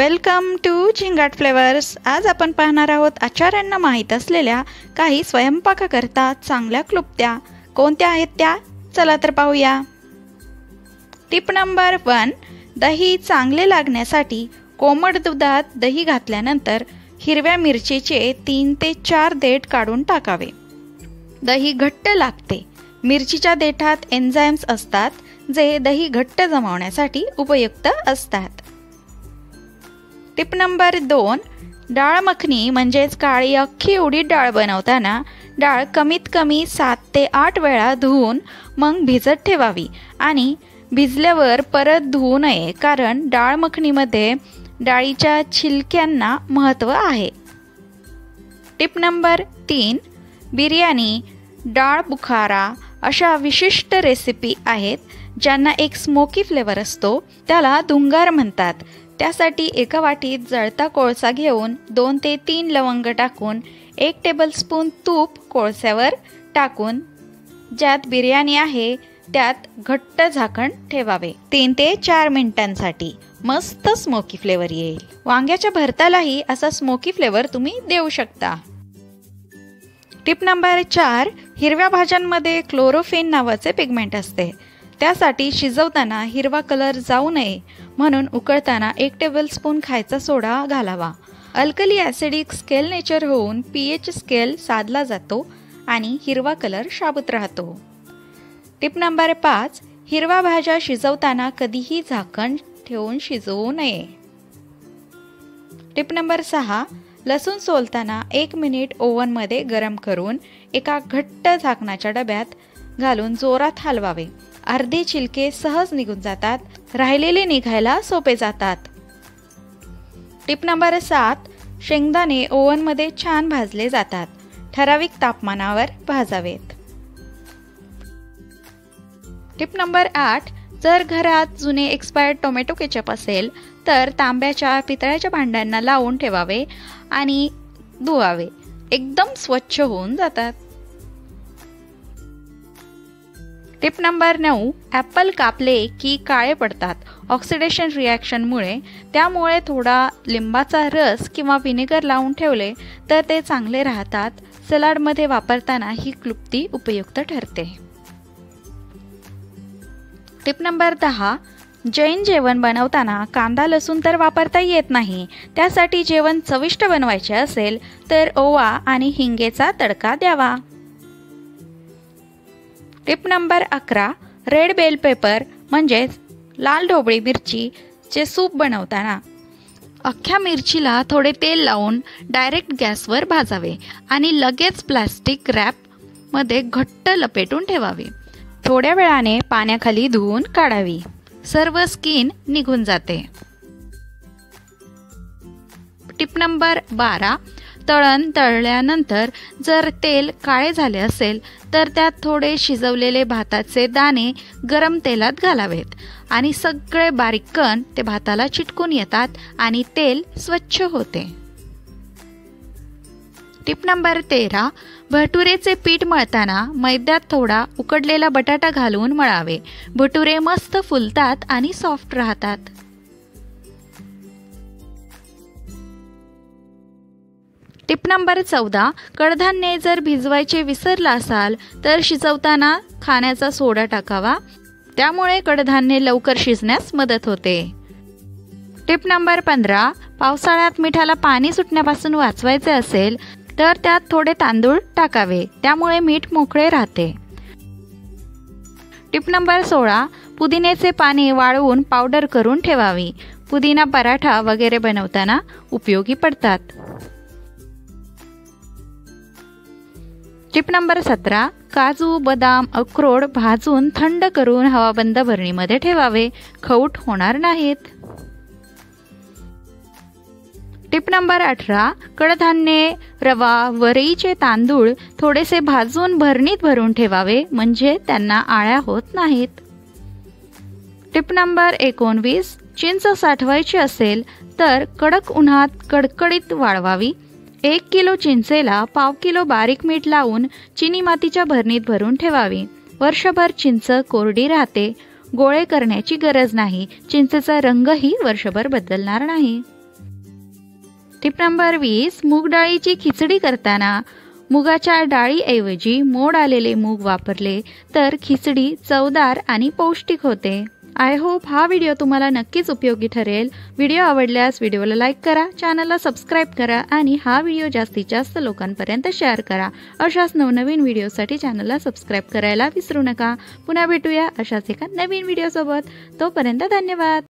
Welcome to Zingaat flavours. आज आपण पाहणार आहोत आचार्यांना माहीत असलेल्या काही स्वयंपाकाकरता चांगल्या क्लुप्त्या। कोणत्या आहेत त्या? चला तर पाहूया। टिप नंबर 1, दही चांगले लागण्यासाठी कोमट दुधात दही घातल्यानंतर हिरव्या मिरचीचे 3 ते 4 देठ काढून टाकावे। दही घट्ट लागते। मिरचीच्या देठात एन्झाईम्स असतात जे दही घट्ट जमवण्यासाठी उपयुक्त असतात। टिप नंबर 2, डाळ मखनी म्हणजेच काळी अख्खी उडीद डाळ बनवताना डाळ कमीत कमी 7 ते 8 वेळा धुवून मग भिजत ठेवावी आणि भिजल्यावर परत धुवू नये, कारण डाळ मखनीमध्ये डाळीच्या छिलक्यांना महत्त्व आहे। टिप नंबर 3, बिर्याणी, डाळ बुखारा अशा विशिष्ट रेसिपी आहेत ज्यांना एक स्मोकी फ्लेवर असतो, त्याला धुंगार म्हणतात। त्यासाठी एका वाटीत जळता कोळसा घेऊन 2 ते 3 लवंग टाकून 1 टेबलस्पून तूप कोळस्यावर टाकून ज्यात बिर्याणी आहे त्यात घट्ट झाकण ठेवावे 3 ते 4 मिनिटांसाठी। मस्त स्मोकी फ्लेवर येईल। वांग्याच्या भरतालाही असा स्मोकी फ्लेवर तुम्ही देऊ शकता। टिप नंबर 4, हिरव्या भाज्यांमध्ये क्लोरोफिन नावाचे पिगमेंट असते। त्यासाठी शिजवताना हिरवा कलर जाऊ नये म्हणून उकळताना 1 टेबलस्पून खायचा सोडा घालावा। अल्कली ॲसिडिक स्केल नेचर होऊन pH स्केल साधला जातो आणि हिरवा कलर शाबूत राहतो। टिप नंबर 5, हिरव्या भाज्या शिजवताना कधीही झाकण ठेवून शिजवू नये। टिप नंबर 6, लसूण सोलताना 1 मिनिट ओव्हनमध्ये गरम करून एका घट्ट झाकणाच्या डब्यात घालून जोरात हलवावे। अर्धे छिलके सहज निघून जातात, राहिलेले निघायला सोपे जातात। टिप नंबर 7, शेंगदाणे ओव्हनमध्ये छान भाजले जातात, ठराविक तापमानावर भाजावेत। टिप नंबर 8, जर घरात जुने एक्सपायर्ड टोमॅटो केचप असेल तर तांब्याच्या पितळ्याच्या भांड्यांना लावून ठेवावे आणि धुवावे, एकदम स्वच्छ होऊन जातात। टिप नंबर 9, ॲपल कापले की काळे पडतात ऑक्सिडेशन रिॲक्शनमुळे। त्यामुळे थोडा लिंबाचा रस किंवा व्हिनेगर लावून ठेवले तर ते चांगले राहतात। सलाडमध्ये वापरताना ही क्लुप्ती उपयुक्त ठरते। टिप नंबर 10, जैन जेवण बनवताना कांदा लसूण तर वापरता येत नाही। त्यासाठी जेवण चविष्ट बनवायचे असेल तर ओवा आणि हिंगेचा तडका द्यावा। Tip number 11, red bell pepper म्हणजेच लाल ढोबळी मिरचीचे सूप बनवताना अख्ख्या मिरचीला थोडे तेल लावून डायरेक्ट गॅसवर भाजावे आणि लगेच प्लास्टिक रॅपमध्ये घट्ट लपेटून ठेवावे। थोड्या वेळाने पाण्याखाली धुवून काढावी, सर्व स्किन निघून जाते। टिप नंबर 12, तळण तळल्यानंतर जर तेल काळे झाले असेल तर त्यात थोडे शिजवलेले भाताचे दाणे गरम तेलात घालावेत आणि सगळे बारीक कण ते भाताला चिटकून येतात आणि तेल स्वच्छ होते। टिप नंबर 13, भटुरेचे पीठ मळताना मैद्यात थोडा उकडलेला बटाटा घालून मळावे। भटुरे मस्त फुलतात आणि सॉफ्ट राहतात। टिप नंबर 14, कडधान्ये जर भिजवायचे विसरला असाल तर शिजवताना खाण्याचा सोडा टाकावा, त्यामुळे कडधान्ये लवकर शिजण्यास मदत होते। टिप नंबर 15, पावसाळ्यात मिठाला पाणी सुटण्यापासून वाचवायचे असेल तर त्यात थोडे तांदूळ टाकावे, त्यामुळे मीठ मोकळे राहते। टिप नंबर 16, पुदिन्याचे पाने वाळवून पावडर करून ठेवावी। पुदिना पराठा वगैरे बनवताना उपयोगी पडतात। टिप नंबर 17, काजू बदाम अक्रोड भाजून थंड करून हवाबंद भरणीमध्ये ठेवावे, खौट होणार नाहीत। टिप नंबर 18, कडधान्ये रवा वरईचे तांदूळ थोडेसे भाजून भरणीत भरून ठेवावे, म्हणजे त्यांना आळ्या होत नाहीत। टिप नंबर 19, चिंच साठवायची असेल तर कडक उन्हात कडकडीत वाळवावी। 1 किलो चिंचेला पाव किलो बारीक मीठ लावून चिनी मातीच्या भरणीत भरून ठेवावी। वर्षभर चिंच कोरडी राहते, गोळे करण्याची गरज नाही। चिंचेचा रंगही वर्षभर बदलणार नाही। टिप नंबर 20, मूग डाळीची खिचडी करताना मुगाच्या डाळीऐवजी मोड आलेले मूग वापरले तर खिचडी चवदार आणि पौष्टिक होते. आय होप हा व्हिडिओ तुम्हाला नक्कीच उपयोगी ठरेल. व्हिडिओ आवडल्यास व्हिडिओला लाईक करा, चॅनलला सबस्क्राईब करा आणि हा व्हिडिओ जास्तीत जास्त लोकांपर्यंत शेअर करा. अशाच नवनवीन व्हिडिओसाठी चॅनलला सबस्क्राईब करायला विसरू नका. पुन्हा भेटूया अशाच एका नवीन व्हिडिओसोबत. तोपर्यंत धन्यवाद.